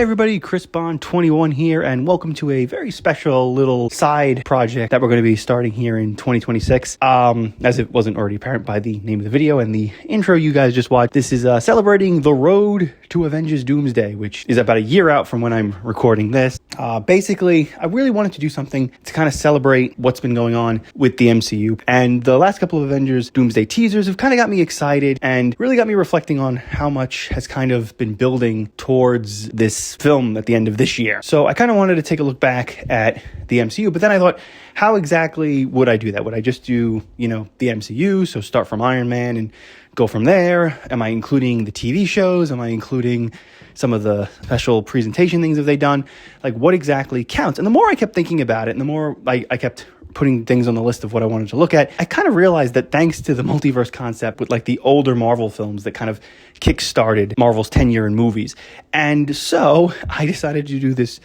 everybody, Chris Bond 21 here, and welcome to a very special little side project that we're going to be starting here in 2026. As it wasn't already apparent by the name of the video and the intro you guys just watched, this is celebrating the road to Avengers Doomsday, which is about a year out from when I'm recording this. Basically, I really wanted to do something to kind of celebrate what's been going on with the MCU, and the last couple of Avengers Doomsday teasers have kind of got me excited and really got me reflecting on how much has kind of been building towards this film at the end of this year. So I kind of wanted to take a look back at the MCU, but then I thought, how exactly would I do that? Would I just do, the MCU, so start from Iron Man and go from there? Am I including the TV shows? Am I including some of the special presentation things that they've done? Like, what exactly counts? And the more I kept thinking about it, and the more I kept putting things on the list of what I wanted to look at, I kind of realized that thanks to the multiverse concept with like the older Marvel films that kind of kick-started Marvel's tenure in movies. And so I decided to do this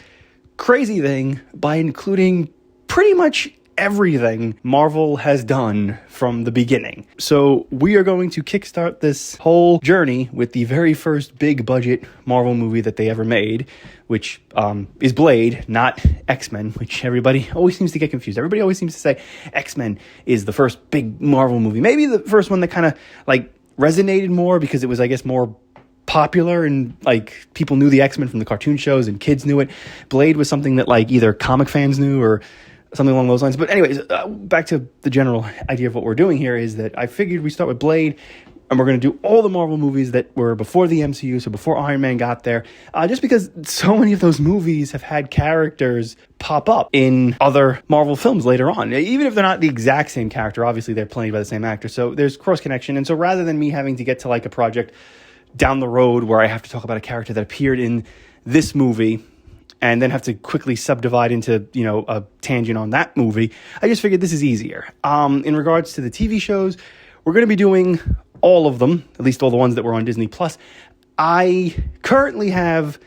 crazy thing by including pretty much everything Marvel has done from the beginning. So we are going to kickstart this whole journey with the very first big budget Marvel movie that they ever made, which is Blade, not X-Men, which everybody always seems to get confused. Everybody always seems to say X-Men is the first big Marvel movie. Maybe the first one that kind of like resonated more because it was, I guess, more popular and like people knew the X-Men from the cartoon shows and kids knew it. Blade was something that like either comic fans knew or something along those lines. But anyways, back to the general idea of what we're doing here is that I figured we start with Blade, and we're going to do all the Marvel movies that were before the MCU, so before Iron Man got there, just because so many of those movies have had characters pop up in other Marvel films later on. Even if they're not the exact same character, obviously they're played by the same actor, so there's cross-connection. And so rather than me having to get to like a project down the road where I have to talk about a character that appeared in this movie and then have to quickly subdivide into, a tangent on that movie, I just figured this is easier. In regards to the TV shows, we're going to be doing all of them, at least all the ones that were on Disney+. I currently have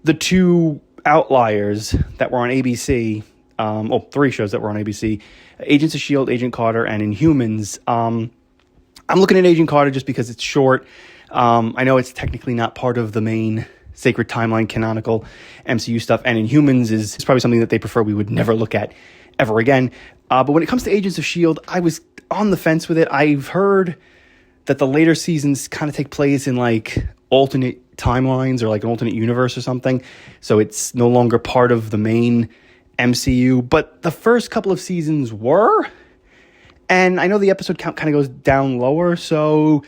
the two outliers that were on ABC, three shows that were on ABC, Agents of S.H.I.E.L.D., Agent Carter, and Inhumans. I'm looking at Agent Carter just because it's short. I know it's technically not part of the main Sacred Timeline canonical MCU stuff, and Inhumans is probably something that they prefer we would never look at ever again. But when it comes to Agents of S.H.I.E.L.D., I was on the fence with it. I've heard that the later seasons kind of take place in like alternate timelines or like an alternate universe or something, so it's no longer part of the main MCU. But the first couple of seasons were, and I know the episode count kind of goes down lower, so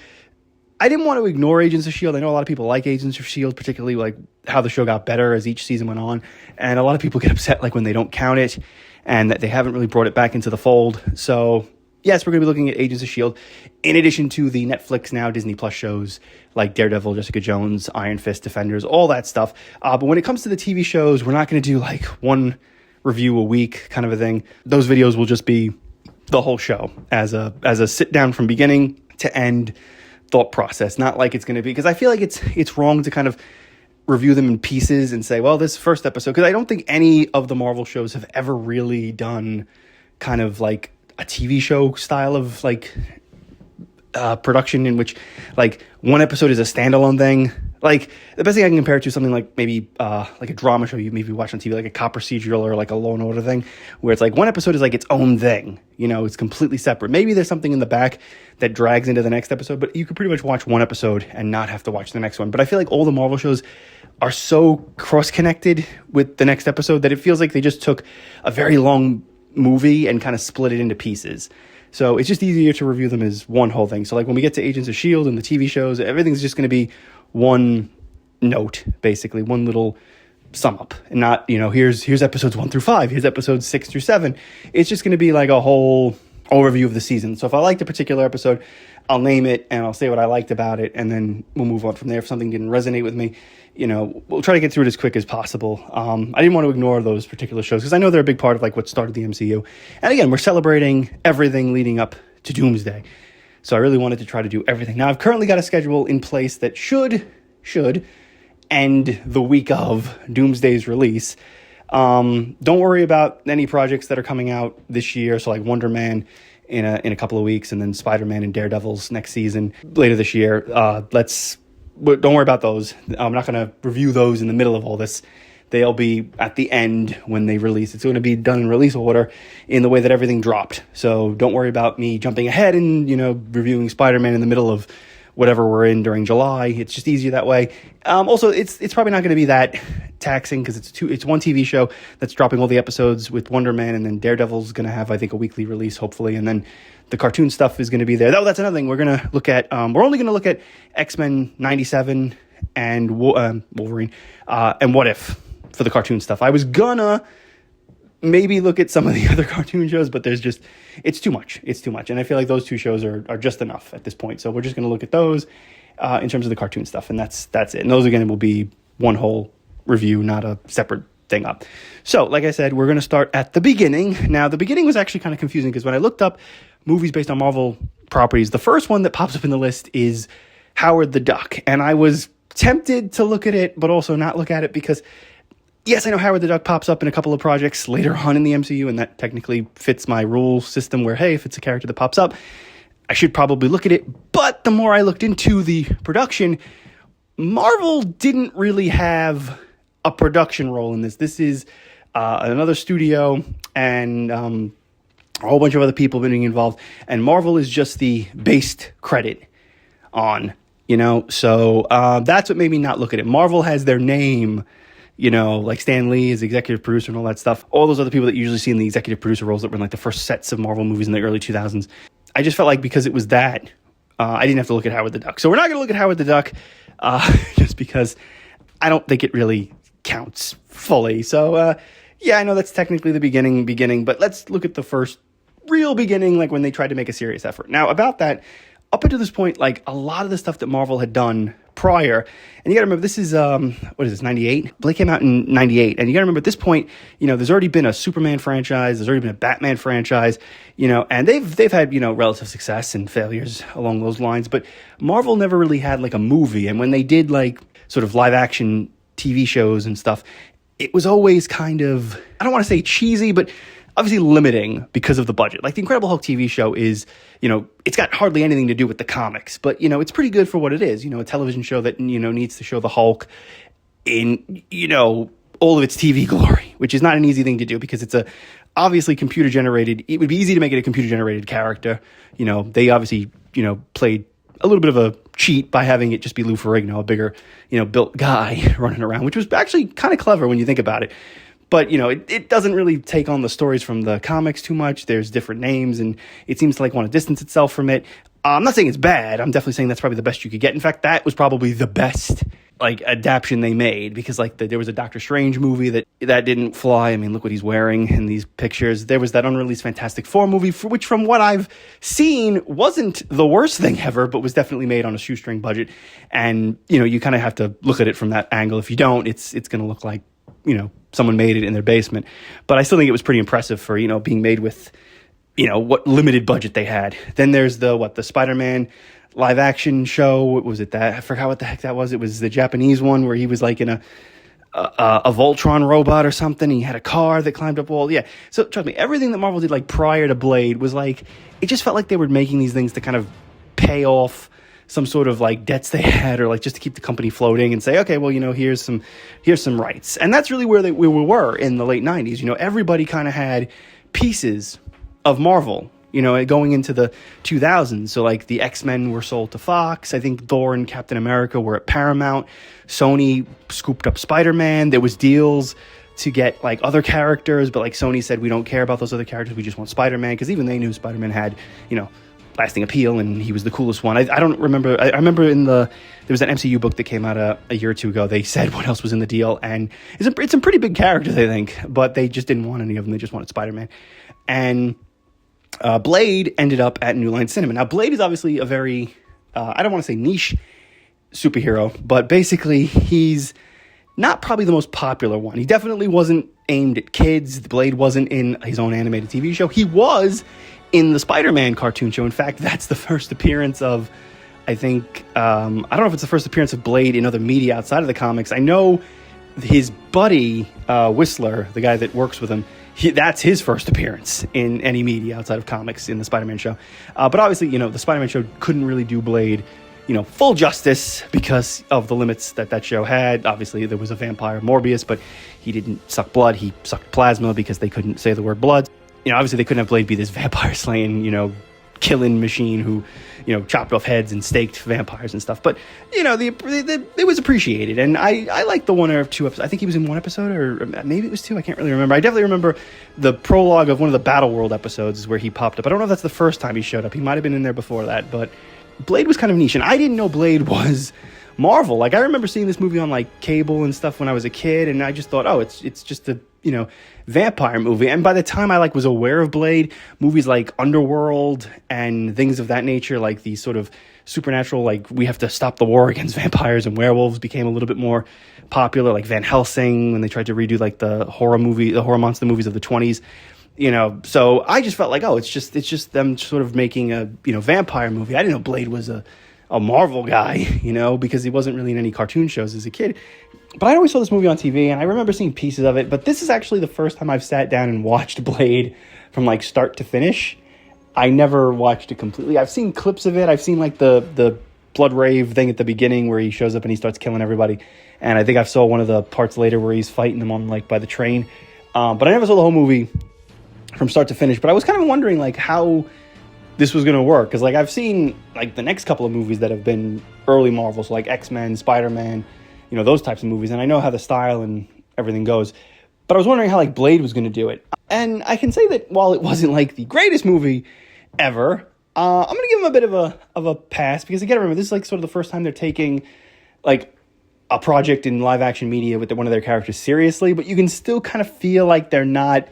I didn't want to ignore Agents of S.H.I.E.L.D. I know a lot of people like Agents of S.H.I.E.L.D., particularly like how the show got better as each season went on. And a lot of people get upset like when they don't count it and that they haven't really brought it back into the fold. So yes, we're going to be looking at Agents of S.H.I.E.L.D. in addition to the Netflix now Disney Plus shows like Daredevil, Jessica Jones, Iron Fist, Defenders, all that stuff. But when it comes to the TV shows, we're not going to do like one review a week kind of a thing. Those videos will just be the whole show as a sit down from beginning to end thought process, not like it's going to be, because I feel like it's wrong to kind of review them in pieces and say, well, this first episode, because I don't think any of the Marvel shows have ever really done kind of like a TV show style of like production in which like one episode is a standalone thing. Like the best thing I can compare it to is something like maybe like a drama show you maybe watch on TV, like a cop procedural or like a Law and Order thing, where it's like one episode is like its own thing. It's completely separate. Maybe there's something in the back that drags into the next episode, but you could pretty much watch one episode and not have to watch the next one. But I feel like all the Marvel shows are so cross-connected with the next episode that it feels like they just took a very long movie and kind of split it into pieces. So it's just easier to review them as one whole thing. So like when we get to Agents of S.H.I.E.L.D. and the TV shows, everything's just going to be one note, basically, one little sum up. And not, here's episodes 1 through 5, here's episodes 6 through 7. It's just going to be like a whole overview of the season. So if I liked a particular episode, I'll name it and I'll say what I liked about it, and then we'll move on from there. If something didn't resonate with me, we'll try to get through it as quick as possible. I didn't want to ignore those particular shows because I know they're a big part of like what started the MCU. And again, we're celebrating everything leading up to Doomsday. So I really wanted to try to do everything. Now I've currently got a schedule in place that should end the week of Doomsday's release. Don't worry about any projects that are coming out this year. So like Wonder Man in a couple of weeks, and then Spider-Man and Daredevil's next season later this year. Let's but don't worry about those. I'm not going to review those in the middle of all this. They'll be at the end when they release. It's going to be done in release order in the way that everything dropped. So don't worry about me jumping ahead and, reviewing Spider-Man in the middle of whatever we're in during July. It's just easier that way. Also, it's probably not going to be that taxing because it's one TV show that's dropping all the episodes with Wonder Man, and then Daredevil's going to have, I think, a weekly release, hopefully, and then the cartoon stuff is going to be there. Oh, that's another thing. We're going to look at, we're only going to look at X-Men 97 and Wolverine and What If for the cartoon stuff. I was gonna maybe look at some of the other cartoon shows, but it's too much. It's too much. And I feel like those two shows are just enough at this point. So we're just going to look at those in terms of the cartoon stuff. And that's it. And those, again, will be one whole review, not a separate thing up. So, like I said, we're going to start at the beginning. Now, the beginning was actually kind of confusing because when I looked up movies based on Marvel properties, the first one that pops up in the list is Howard the Duck. And I was tempted to look at it, but also not look at it because, yes, I know Howard the Duck pops up in a couple of projects later on in the MCU, and that technically fits my rule system where, hey, if it's a character that pops up, I should probably look at it. But the more I looked into the production, Marvel didn't really have a production role in this. This is another studio and a whole bunch of other people being involved, and Marvel is just the based credit on, So that's what made me not look at it. Marvel has their name, like Stan Lee is executive producer and all that stuff. All those other people that you usually see in the executive producer roles that were in like the first sets of Marvel movies in the early 2000s. I just felt like because it was that, I didn't have to look at Howard the Duck. So we're not going to look at Howard the Duck just because I don't think it really counts fully. So, yeah, I know that's technically the beginning, but let's look at the first real beginning, like when they tried to make a serious effort. Now, about that, up until this point, like a lot of the stuff that Marvel had done prior, and you gotta remember, this is, 98? Blade came out in 98, and you gotta remember at this point, there's already been a Superman franchise, there's already been a Batman franchise, and they've had, relative success and failures along those lines, but Marvel never really had like a movie, and when they did like sort of live action TV shows and stuff, it was always kind of, I don't want to say cheesy, but obviously limiting because of the budget. Like the Incredible Hulk TV show is, it's got hardly anything to do with the comics, but, it's pretty good for what it is. A television show that, needs to show the Hulk in, all of its TV glory, which is not an easy thing to do because it's obviously computer generated. It would be easy to make it a computer generated character. They obviously, played a little bit of a cheat by having it just be Lou Ferrigno, a bigger, built guy running around, which was actually kind of clever when you think about it. But, it doesn't really take on the stories from the comics too much. There's different names, and it seems to want to distance itself from it. I'm not saying it's bad. I'm definitely saying that's probably the best you could get. In fact, that was probably the best, adaptation they made because, there was a Doctor Strange movie that didn't fly. I mean, look what he's wearing in these pictures. There was that unreleased Fantastic Four movie, which from what I've seen wasn't the worst thing ever, but was definitely made on a shoestring budget. And, you kind of have to look at it from that angle. If you don't, it's going to look like, someone made it in their basement. But I still think it was pretty impressive for, being made with, what limited budget they had. Then there's the Spider-Man live action show. What was it that? I forgot what the heck that was. It was the Japanese one where he was like in a Voltron robot or something. He had a car that climbed up wall. Yeah. So trust me, everything that Marvel did prior to Blade was it just felt like they were making these things to kind of pay off some sort of debts they had, or just to keep the company floating and say, okay, well, here's some rights. And that's really where we were in the late 90s. Everybody kind of had pieces of Marvel, going into the 2000s. So the X-Men were sold to Fox. I think Thor and Captain America were at Paramount. Sony scooped up Spider-Man. There was deals to get other characters, but Sony said, we don't care about those other characters. We just want Spider-Man, because even they knew Spider-Man had, lasting appeal, and he was the coolest one. I don't remember. I remember there was an MCU book that came out a year or two ago. They said what else was in the deal, and it's a pretty big characters, I think, but they just didn't want any of them. They just wanted Spider-Man. And Blade ended up at New Line Cinema. Now, Blade is obviously a very, I don't want to say niche superhero, but basically he's not probably the most popular one. He definitely wasn't aimed at kids. Blade wasn't in his own animated TV show. He was in the Spider-Man cartoon show. In fact, that's the first appearance of, I think, I don't know if it's the first appearance of Blade in other media outside of the comics. I know his buddy, Whistler, the guy that works with him, that's his first appearance in any media outside of comics in the Spider-Man show. But obviously, the Spider-Man show couldn't really do Blade full justice because of the limits that show had. Obviously, there was a vampire, Morbius, but he didn't suck blood. He sucked plasma because they couldn't say the word blood. Obviously, they couldn't have Blade be this vampire slaying, killing machine who, chopped off heads and staked vampires and stuff. But, it was appreciated. And I liked the one or two episodes. I think he was in one episode, or maybe it was two. I can't really remember. I definitely remember the prologue of one of the Battle World episodes where he popped up. I don't know if that's the first time he showed up. He might have been in there before that, but Blade was kind of niche, and I didn't know Blade was Marvel. Like, I remember seeing this movie on like cable and stuff when I was a kid, and I just thought, oh, it's just a vampire movie. And by the time I was aware of Blade, movies like Underworld and things of that nature, like the sort of supernatural, like we have to stop the war against vampires and werewolves, became a little bit more popular. Like Van Helsing, when they tried to redo like the horror monster movies of the 20s. So I just felt like, oh, it's just them sort of making a, vampire movie. I didn't know Blade was a Marvel guy, because he wasn't really in any cartoon shows as a kid. But I always saw this movie on TV, and I remember seeing pieces of it. But this is actually the first time I've sat down and watched Blade from like start to finish. I never watched it completely. I've seen clips of it. I've seen like the blood rave thing at the beginning where he shows up and he starts killing everybody. And I think I saw one of the parts later where he's fighting them on by the train. But I never saw the whole movie from start to finish. But I was kind of wondering how this was going to work, because I've seen the next couple of movies that have been early Marvel, so like X-Men, Spider-Man, those types of movies, and I know how the style and everything goes, but I was wondering how Blade was going to do it. And I can say that while it wasn't the greatest movie ever, I'm going to give him a bit of a pass, because again, remember, this is sort of the first time they're taking a project in live action media with one of their characters seriously, but you can still kind of feel like they're not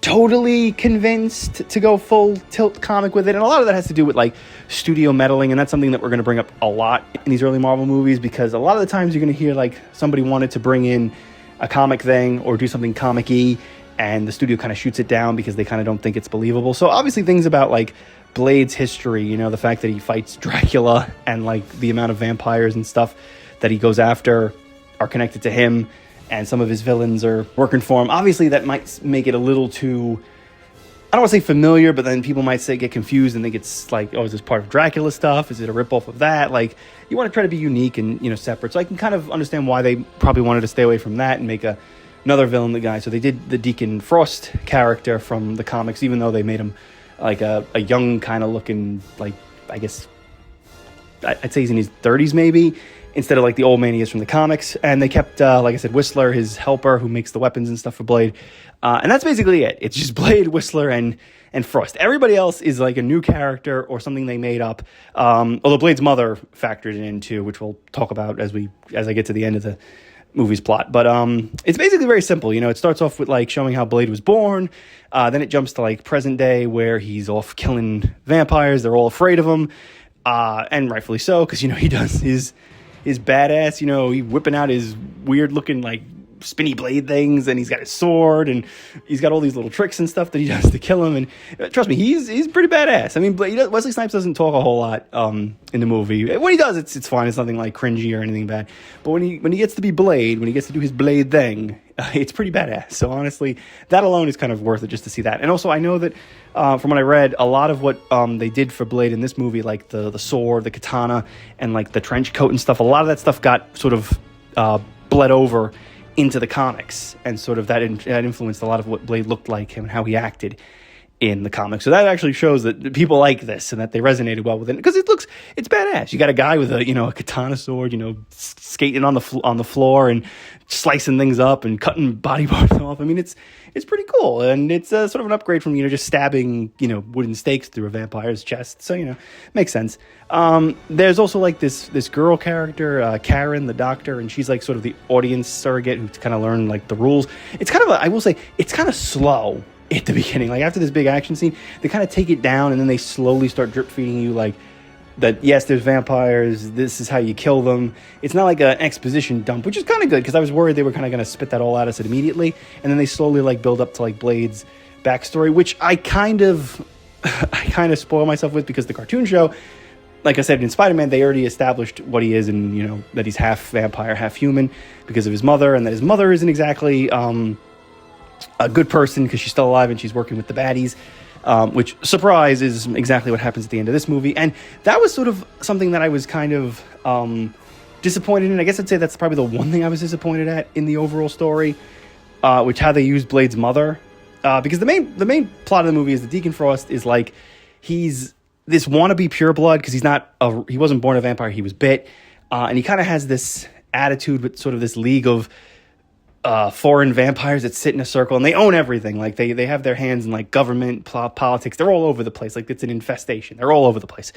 totally convinced to go full tilt comic with it. And a lot of that has to do with studio meddling, and that's something that we're going to bring up a lot in these early Marvel movies, because a lot of the times you're going to hear somebody wanted to bring in a comic thing or do something comic-y, and the studio kind of shoots it down because they kind of don't think it's believable. So obviously things about Blade's history, the fact that he fights Dracula and the amount of vampires and stuff that he goes after are connected to him, and some of his villains are working for him. Obviously, that might make it a little too, I don't want to say familiar, but then people might get confused and think it's is this part of Dracula stuff? Is it a ripoff of that? You want to try to be unique and, separate. So I can kind of understand why they probably wanted to stay away from that and make another villain, the guy. So they did the Deacon Frost character from the comics, even though they made him a young kind of looking, I guess, I'd say he's in his 30s maybe, instead of the old man he is from the comics. And they kept, like I said, Whistler, his helper who makes the weapons and stuff for Blade. And that's basically it. It's just Blade, Whistler, and Frost. Everybody else is a new character or something they made up. Although Blade's mother factored in too, which we'll talk about as I get to the end of the movie's plot. But it's basically very simple. It starts off with showing how Blade was born. Then it jumps to present day where he's off killing vampires. They're all afraid of him. And rightfully so, because, he does his badass, he whipping out his weird looking spinny blade things, and he's got his sword, and he's got all these little tricks and stuff that he does to kill him. And trust me, he's pretty badass. I mean, Wesley Snipes doesn't talk a whole lot in the movie. When he does, it's fine. It's nothing cringy or anything bad. But when he gets to be Blade, when he gets to do his Blade thing, it's pretty badass. So honestly, that alone is kind of worth it just to see that. And also, I know that from what I read, a lot of what they did for Blade in this movie, the sword, the katana, and the trench coat and stuff, a lot of that stuff got sort of bled over into the comics, and sort of that influenced a lot of what Blade looked like and how he acted in the comics. So that actually shows that people like this and that they resonated well with it, because it's badass. You got a guy with a katana sword, skating on the floor and slicing things up and cutting body parts off. I mean, it's pretty cool, and it's sort of an upgrade from just stabbing wooden stakes through a vampire's chest. So makes sense. There's also this girl character, Karen, the doctor, and she's sort of the audience surrogate who kind of learn the rules. It's kind of I will say it's kind of slow at the beginning. After this big action scene, they kind of take it down, and then they slowly start drip feeding you that yes, there's vampires, this is how you kill them. It's not like an exposition dump, which is kind of good, because I was worried they were kind of going to spit that all out at us immediately, and then they slowly build up to Blade's backstory, which I kind of spoil myself with, because the cartoon show, like I said, in Spider-Man, they already established what he is, and that he's half vampire, half human because of his mother, and that his mother isn't exactly a good person because she's still alive and she's working with the baddies. which, surprise, is exactly what happens at the end of this movie. And that was sort of something that I was kind of disappointed in. I guess I'd say that's probably the one thing I was disappointed at in the overall story, which how they used Blade's mother. Because the main plot of the movie is that Deacon Frost is like, he's this wannabe pureblood because he wasn't born a vampire, he was bit. And he kind of has this attitude with sort of this league of foreign vampires that sit in a circle and they own everything. Like they have their hands in like government, politics. They're all over the place. Like it's an infestation. They're all over the place.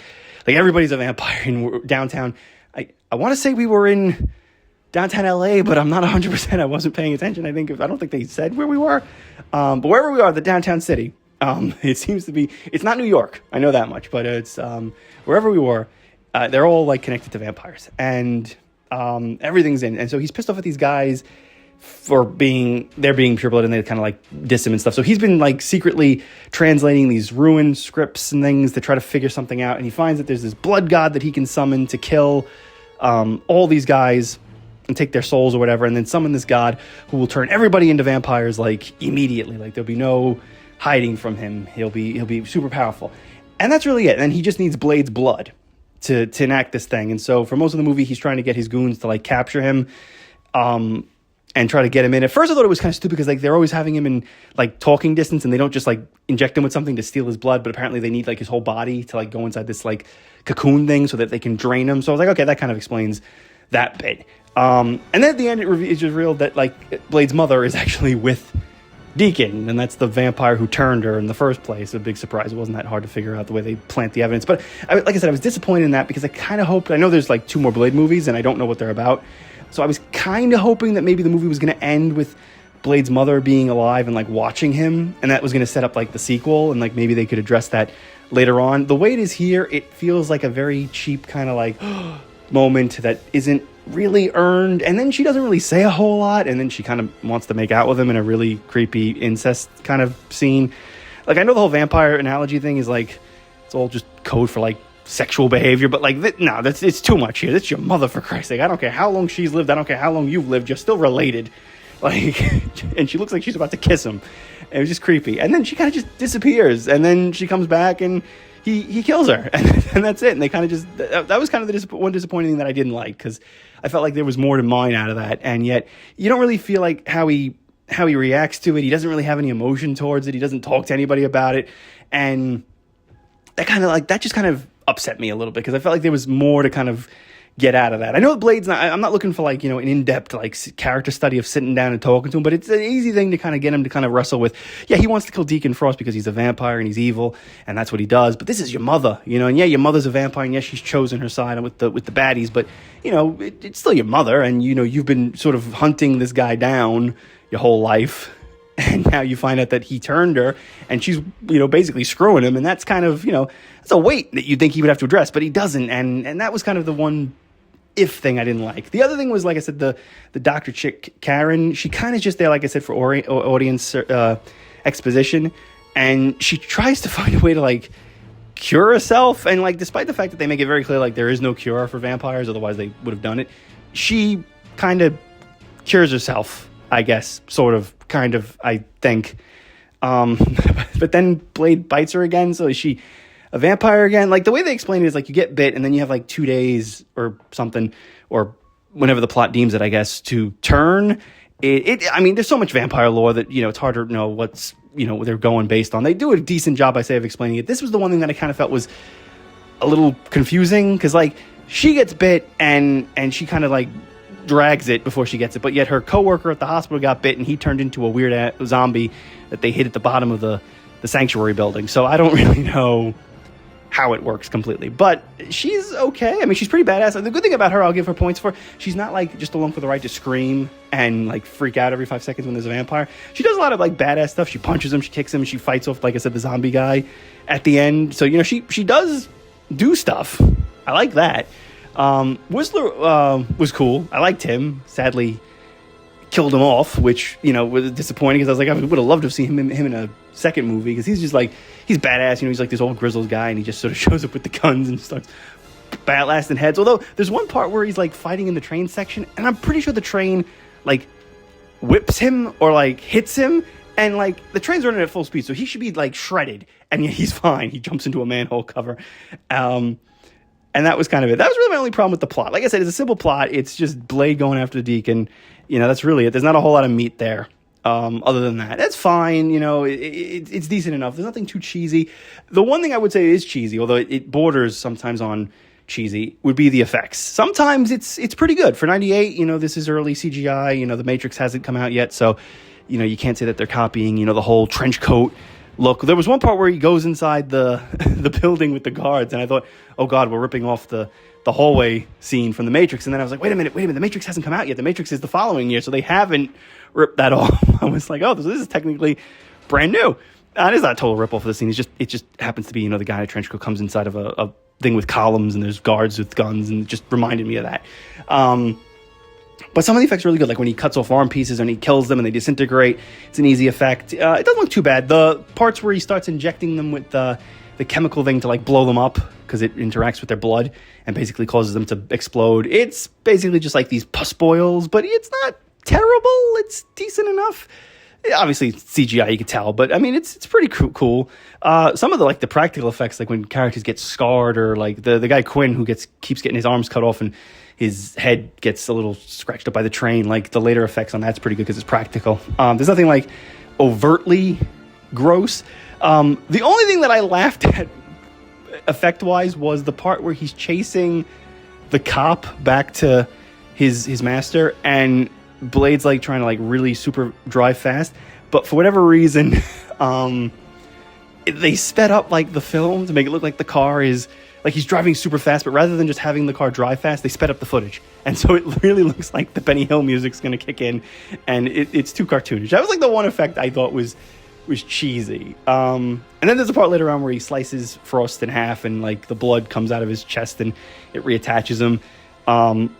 Like everybody's a vampire in downtown. I want to say we were in downtown LA, but I'm not 100%. I wasn't paying attention. I don't think they said where we were. But wherever we are, the downtown city, it seems to be, it's not New York. I know that much, but it's wherever we were, they're all like connected to vampires and everything's in. And so he's pissed off at these guys for being pureblood and they kind of like diss him and stuff. So he's been like secretly translating these ruined scripts and things to try to figure something out. And he finds that there's this blood god that he can summon to kill all these guys and take their souls or whatever, and then summon this god who will turn everybody into vampires like immediately. Like there'll be no hiding from him. He'll be super powerful. And that's really it. And he just needs Blade's blood to enact this thing. And so for most of the movie, he's trying to get his goons to like capture him. And try to get him in. At first, I thought it was kind of stupid because like they're always having him in like talking distance, and they don't just like inject him with something to steal his blood. But apparently, they need like his whole body to like go inside this like cocoon thing so that they can drain him. So I was like, okay, that kind of explains that bit. And then at the end, it's just revealed that like Blade's mother is actually with Deacon, and that's the vampire who turned her in the first place. A big surprise. It wasn't that hard to figure out the way they plant the evidence. But like I said, I was disappointed in that because I kind of hoped. I know there's like 2 more Blade movies, and I don't know what they're about. So I was kind of hoping that maybe the movie was going to end with Blade's mother being alive and like watching him, and that was going to set up like the sequel, and like maybe they could address that later on. The way it is here, it feels like a very cheap kind of like moment that isn't really earned. And then she doesn't really say a whole lot, and then she kind of wants to make out with him in a really creepy incest kind of scene. Like I know the whole vampire analogy thing is like it's all just code for like sexual behavior, but like it's too much here. That's your mother, for Christ's sake. I don't care how long she's lived, I don't care how long you've lived, you're still related. Like and she looks like she's about to kiss him. It was just creepy. And then she kind of just disappears, and then she comes back and he kills her, and that's it. And they kind of just that was kind of the one disappointing thing that I didn't like, because I felt like there was more to mine out of that, and yet you don't really feel like how he reacts to it. He doesn't really have any emotion towards it. He doesn't talk to anybody about it, and that just kind of upset me a little bit, because I felt like there was more to kind of get out of that. I know Blade's not, I'm not looking for like, an in-depth like character study of sitting down and talking to him, but it's an easy thing to kind of get him to kind of wrestle with. Yeah, he wants to kill Deacon Frost because he's a vampire and he's evil, and that's what he does. But this is your mother, and yeah, your mother's a vampire, and yes, she's chosen her side with the baddies, but it's still your mother, and you've been sort of hunting this guy down your whole life. And now you find out that he turned her, and she's, basically screwing him. And that's kind of, it's a weight that you'd think he would have to address, but he doesn't. And that was kind of the one if thing I didn't like. The other thing was, like I said, the doctor chick, Karen, she kind of just there, like I said, for audience exposition. And she tries to find a way to, like, cure herself. And, like, despite the fact that they make it very clear, like, there is no cure for vampires, otherwise they would have done it, she kind of cures herself, I guess, sort of, kind of, I think. But then Blade bites her again, so is she a vampire again? Like, the way they explain it is, like, you get bit, and then you have, like, 2 days or something, or whenever the plot deems it, I guess, to turn. I mean, there's so much vampire lore that, it's hard to know what's, what they're going based on. They do a decent job, I say, of explaining it. This was the one thing that I kind of felt was a little confusing, because, like, she gets bit, and she kind of, like, drags it before she gets it, but yet her coworker at the hospital got bit, and he turned into a weird zombie that they hid at the bottom of the sanctuary building. So I don't really know how it works completely, but she's okay. I mean, she's pretty badass. The good thing about her, I'll give her points for, she's not like just along for the ride to scream and like freak out every 5 seconds when there's a vampire. She does a lot of like badass stuff. She punches him, she kicks him, she fights off, like I said, the zombie guy at the end. So she does do stuff. I like that. Whistler was cool. I liked him. Sadly, killed him off, which was disappointing, because I was like, I would have loved to have seen him in a second movie, because he's just like, he's badass. He's like this old grizzled guy, and he just sort of shows up with the guns and starts blasting heads. Although there's one part where he's like fighting in the train section, and I'm pretty sure the train like whips him or like hits him, And, like, the train's running at full speed, so he should be, like, shredded. And yet he's fine. He jumps into a manhole cover. And that was kind of it. That was really my only problem with the plot. Like I said, it's a simple plot. It's just Blade going after the Deacon. You know, that's really it. There's not a whole lot of meat there. Other than that, that's fine. You know, it's decent enough. There's nothing too cheesy. The one thing I would say is cheesy, although it borders sometimes on cheesy, would be the effects. Sometimes it's pretty good. For 98, you know, this is early CGI. You know, The Matrix hasn't come out yet, so, you know, you can't say that they're copying, you know, the whole trench coat look. There was one part where he goes inside the the building with the guards, and I thought, oh God, we're ripping off the hallway scene from The Matrix. And then I was like, wait a minute, The Matrix hasn't come out yet. The Matrix is the following year, so they haven't ripped that off. I was like, oh, this is technically brand new. It is not a total rip off of the scene. It just happens to be, you know, the guy in a trench coat comes inside of a thing with columns, and there's guards with guns, and it just reminded me of that. But some of the effects are really good, like when he cuts off arm pieces and he kills them and they disintegrate. It's an easy effect. It doesn't look too bad. The parts where he starts injecting them with the chemical thing to, like, blow them up because it interacts with their blood and basically causes them to explode. It's basically just like these pus boils, but it's not terrible. It's decent enough. Obviously, it's CGI, you can tell, but I mean, it's pretty cool. Some of the practical effects, like when characters get scarred, or like the guy Quinn who keeps getting his arms cut off and his head gets a little scratched up by the train. Like, the later effects on that's pretty good because it's practical. There's nothing like overtly gross. The only thing that I laughed at effect-wise was the part where he's chasing the cop back to his master, and Blade's like trying to like really super drive fast, but for whatever reason, they sped up like the film to make it look like the car is like he's driving super fast, but rather than just having the car drive fast, they sped up the footage, and so it really looks like the Benny Hill music's gonna kick in, and it's too cartoonish. That was like the one effect I thought was cheesy. And then there's a part later on where he slices Frost in half, and like the blood comes out of his chest and it reattaches him,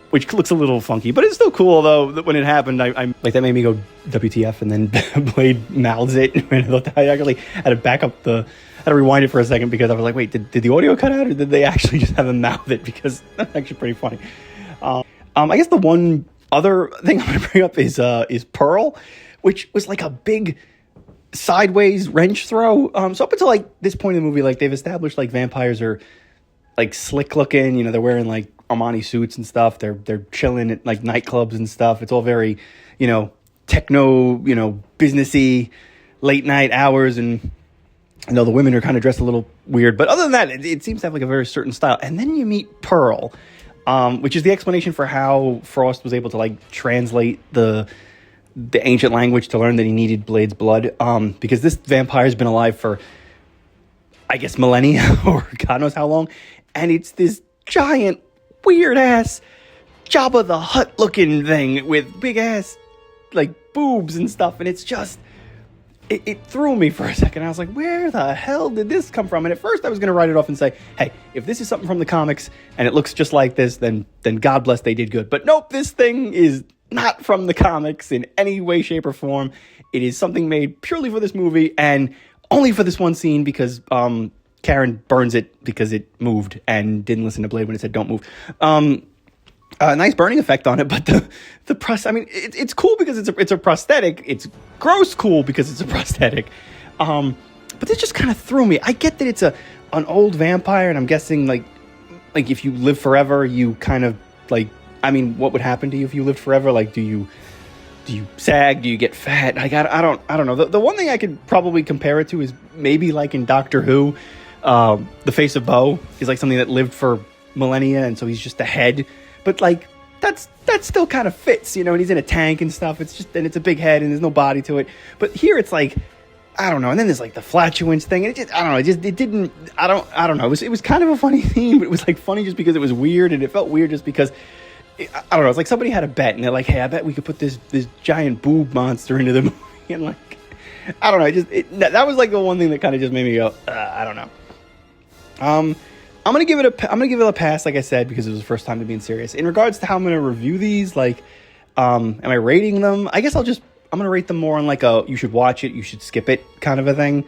which looks a little funky, but it's still cool. Although when it happened, I like, that made me go WTF, and then Blade mouths it, and I thought I actually had to back up I had to rewind it for a second because I was like, wait, did the audio cut out, or did they actually just have him mouth it? Because that's actually pretty funny. I guess the one other thing I'm going to bring up is Pearl, which was like a big sideways wrench throw. So up until like this point in the movie, like they've established like vampires are like slick looking, you know, they're wearing like Armani suits and stuff. They're chilling at like nightclubs and stuff. It's all very, you know, techno, you know, businessy, late night hours, and you know the women are kind of dressed a little weird. But other than that, it seems to have like a very certain style. And then you meet Pearl, which is the explanation for how Frost was able to like translate the ancient language to learn that he needed Blade's blood, because this vampire's been alive for, I guess, millennia or God knows how long, and it's this giant, weird-ass Jabba the Hutt looking thing with big-ass, like, boobs and stuff, and it's just, it threw me for a second. I was like, where the hell did this come from? And at first I was going to write it off and say, hey, if this is something from the comics and it looks just like this, then God bless, they did good. But nope, this thing is not from the comics in any way, shape, or form. It is something made purely for this movie and only for this one scene because Karen burns it because it moved and didn't listen to Blade when it said don't move. Nice burning effect on it, but I mean, it's cool because it's a prosthetic. It's gross cool because it's a prosthetic. But it just kind of threw me. I get that it's an old vampire, and I'm guessing like if you live forever, you kind of like, I mean, what would happen to you if you lived forever? Like, do you sag? Do you get fat? Like, I don't know. The one thing I could probably compare it to is maybe like in Doctor Who, the face of Bo is like something that lived for millennia, and so he's just a head. But like that still kind of fits, you know. And he's in a tank and stuff. It's just, and it's a big head, and there's no body to it. But here it's like, I don't know. And then there's like the flatulence thing, and it just, I don't know. It didn't. I don't know. It was kind of a funny theme, but it was like funny just because it was weird, and it felt weird just because. I don't know, it's like somebody had a bet, and they're like, hey, I bet we could put this giant boob monster into the movie, and like, I don't know, that was like the one thing that kind of just made me go, I don't know. I'm gonna give it a pass, like I said, because it was the first time to being serious. In regards to how I'm gonna review these, like, am I rating them? I guess I'm gonna rate them more on like a, you should watch it, you should skip it kind of a thing,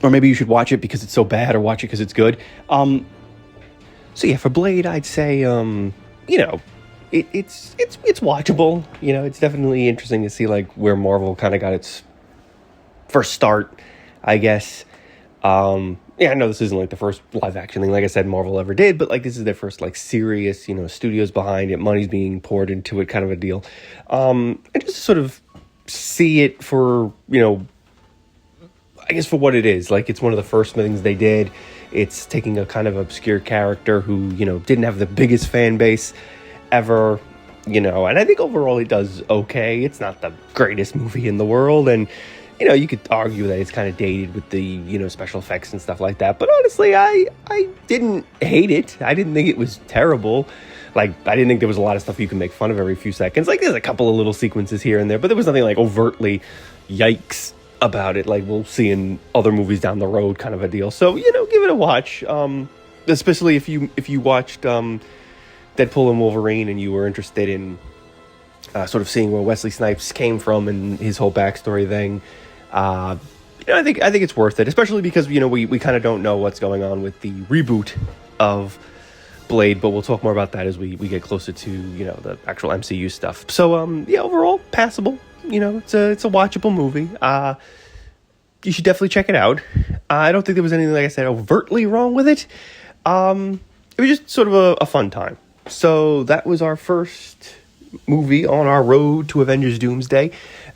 or maybe you should watch it because it's so bad, or watch it because it's good. So yeah, for Blade, I'd say, you know, it's watchable. You know, it's definitely interesting to see like where Marvel kind of got its first start, I guess. Yeah, I know this isn't like the first live action thing, like I said, Marvel ever did, but like this is their first like serious, studios behind it, money's being poured into it kind of a deal. And just sort of see it for, I guess for what it is. Like, it's one of the first things they did. It's taking a kind of obscure character who, didn't have the biggest fan base ever, and I think overall it does okay. It's not the greatest movie in the world, and you could argue that it's kind of dated with the, special effects and stuff like that. But honestly, I didn't hate it. I didn't think it was terrible. Like, I didn't think there was a lot of stuff you can make fun of every few seconds. Like, there's a couple of little sequences here and there, but there was nothing like overtly yikes about it, like we'll see in other movies down the road, kind of a deal. So, give it a watch. Especially if you watched Deadpool and Wolverine and you were interested in sort of seeing where Wesley Snipes came from and his whole backstory thing. I think it's worth it, especially because we kind of don't know what's going on with the reboot of Blade, but we'll talk more about that as we get closer to the actual MCU stuff. So overall passable. It's a watchable movie. You should definitely check it out. I don't think there was anything, like I said, overtly wrong with it. It was just sort of a fun time. So that was our first movie on our road to Avengers Doomsday.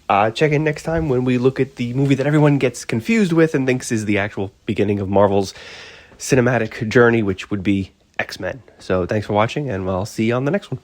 Check in next time when we look at the movie that everyone gets confused with and thinks is the actual beginning of Marvel's cinematic journey, which would be X-Men. So thanks for watching, and I'll see you on the next one.